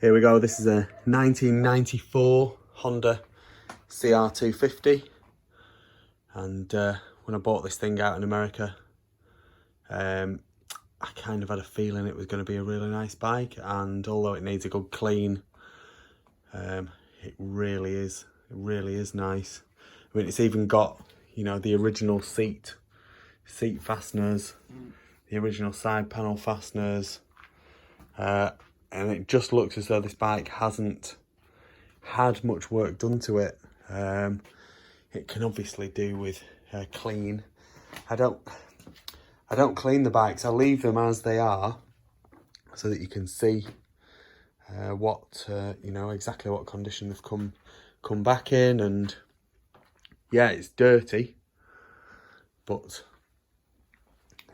Here we go, this is a 1994 Honda cr250, and when I bought this thing out in America, I kind of had a feeling it was going to be a really nice bike, and although it needs a good clean, it really is nice. I mean, it's even got, you know, the original seat fasteners, the original side panel fasteners, and it just looks as though this bike hasn't had much work done to it. It can obviously do with clean. I don't clean the bikes. I leave them as they are so that you can see what you know, exactly what condition they've come back in. And yeah, it's dirty, but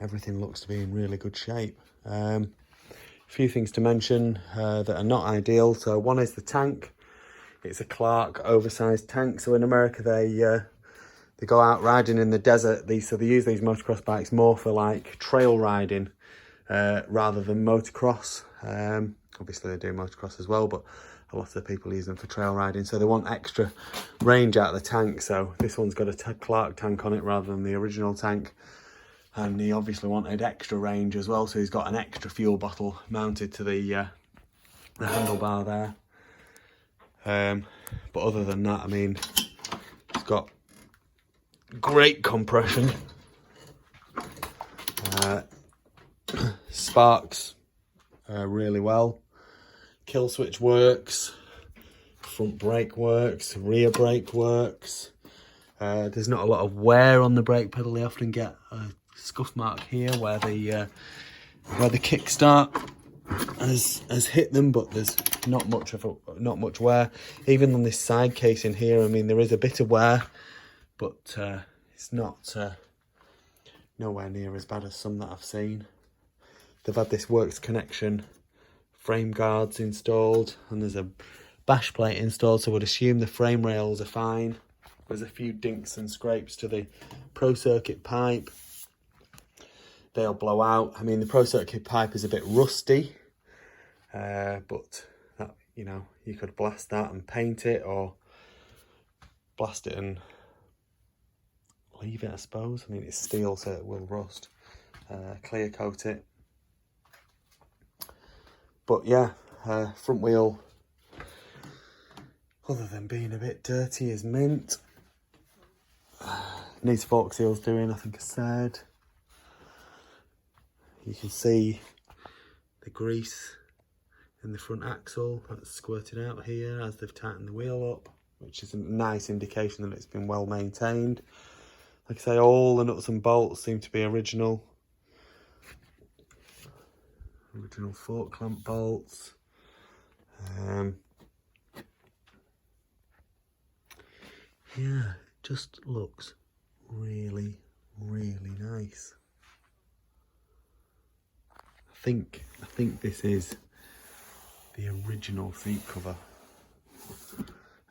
everything looks to be in really good shape. A few things to mention that are not ideal. So one is the tank. It's a Clark oversized tank. So in America they go out riding in the desert. So they use these motocross bikes more for like trail riding rather than motocross. Obviously they do motocross as well, but a lot of the people use them for trail riding. So they want extra range out of the tank. So this one's got a Clark tank on it rather than the original tank. And he obviously wanted extra range as well, so he's got an extra fuel bottle mounted to the handlebar there. But other than that, I mean, it's got great compression. Sparks really well. Kill switch works. Front brake works. Rear brake works. There's not a lot of wear on the brake pedal. They often get a scuff mark here where the kickstart has hit them, but there's not much wear. Even on this side casing here, I mean, there is a bit of wear, but it's not nowhere near as bad as some that I've seen. They've had this Works Connection frame guards installed, and there's a bash plate installed, so I would assume the frame rails are fine. There's a few dinks and scrapes to the Pro Circuit pipe. They'll blow out. I mean, the Pro Circuit pipe is a bit rusty, but that, you know, you could blast that and paint it, or blast it and leave it, I suppose. I mean, it's steel, so it will rust. Clear coat it. But yeah, front wheel, other than being a bit dirty, is mint. Needs fork seals doing, I think I said. You can see the grease in the front axle that's squirted out here as they've tightened the wheel up, which is a nice indication that it's been well maintained. Like I say, all the nuts and bolts seem to be original. Original fork clamp bolts. Yeah, just looks really nice. I think this is the original seat cover.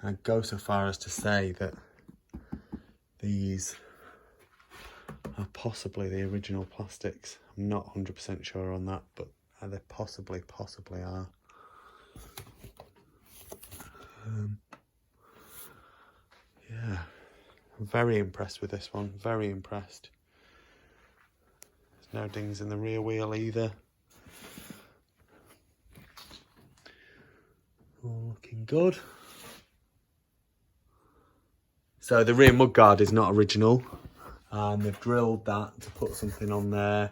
I'd go so far as to say that these are possibly the original plastics. I'm not 100% sure on that, but they possibly are. Yeah, I'm very impressed with this one. Very impressed. There's no dings in the rear wheel either. All looking good. So the rear mudguard is not original, and they've drilled that to put something on there.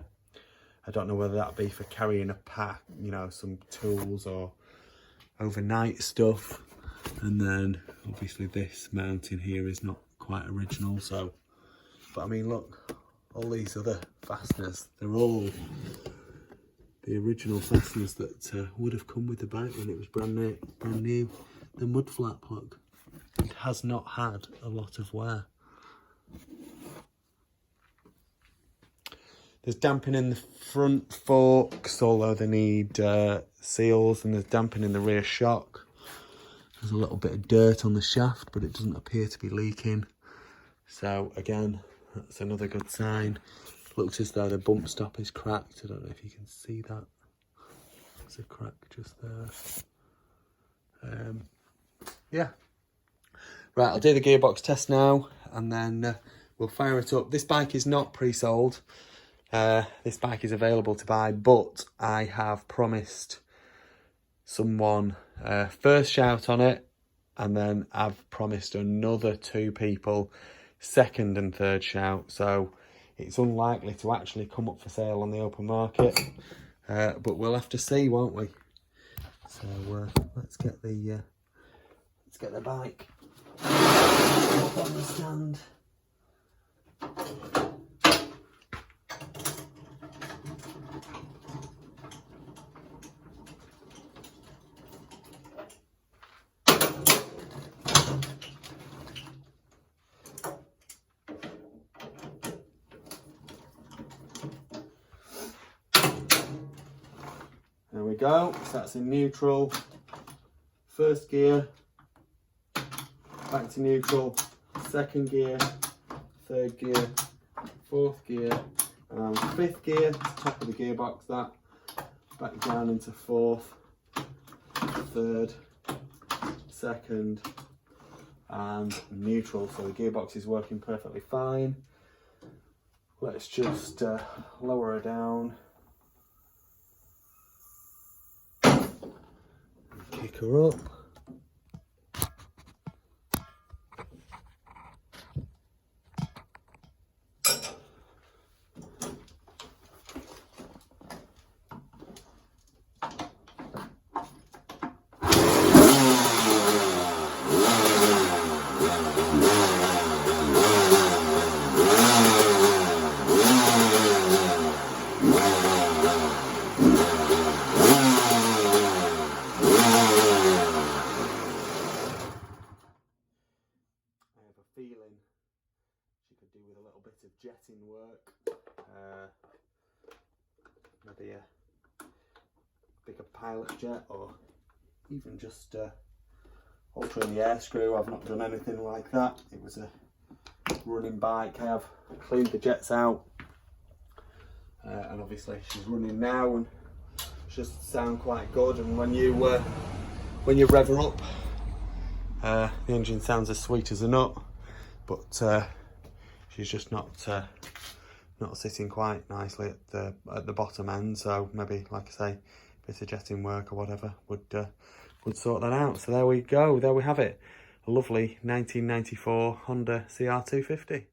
I don't know whether that be for carrying a pack, you know, some tools or overnight stuff. And then obviously this mounting here is not quite original, so, but I mean, look, all these other fasteners, they're all the original fasteners that would have come with the bike when it was brand new. The mud flap, look, it has not had a lot of wear. There's damping in the front forks, although they need seals, and there's damping in the rear shock. There's a little bit of dirt on the shaft, but it doesn't appear to be leaking. So again, that's another good sign. Looks as though the bump stop is cracked. I don't know if you can see that. There's a crack just there. Yeah. Right, I'll do the gearbox test now, and then we'll fire it up. This bike is not pre-sold. This bike is available to buy, but I have promised someone first shout on it, and then I've promised another 2 people second and third shout. So it's unlikely to actually come up for sale on the open market, but we'll have to see, won't we? So let's get the bike up on the stand. There we go, so that's in neutral, first gear, back to neutral, second gear, third gear, fourth gear, and fifth gear, top of the gearbox that, back down into fourth, third, second, and neutral, so the gearbox is working perfectly fine. Let's just lower her down. Kick her up. Feeling she could do with a little bit of jetting work, maybe a bigger pilot jet, or even just altering the air screw. I've not done anything like that. It was a running bike. I have cleaned the jets out, and obviously she's running now and she just sound quite good, and when you rev her up, the engine sounds as sweet as a nut. But she's just not sitting quite nicely at the bottom end. So maybe, like I say, a bit of jetting work or whatever would sort that out. So there we go. There we have it. A lovely 1994 Honda cr250.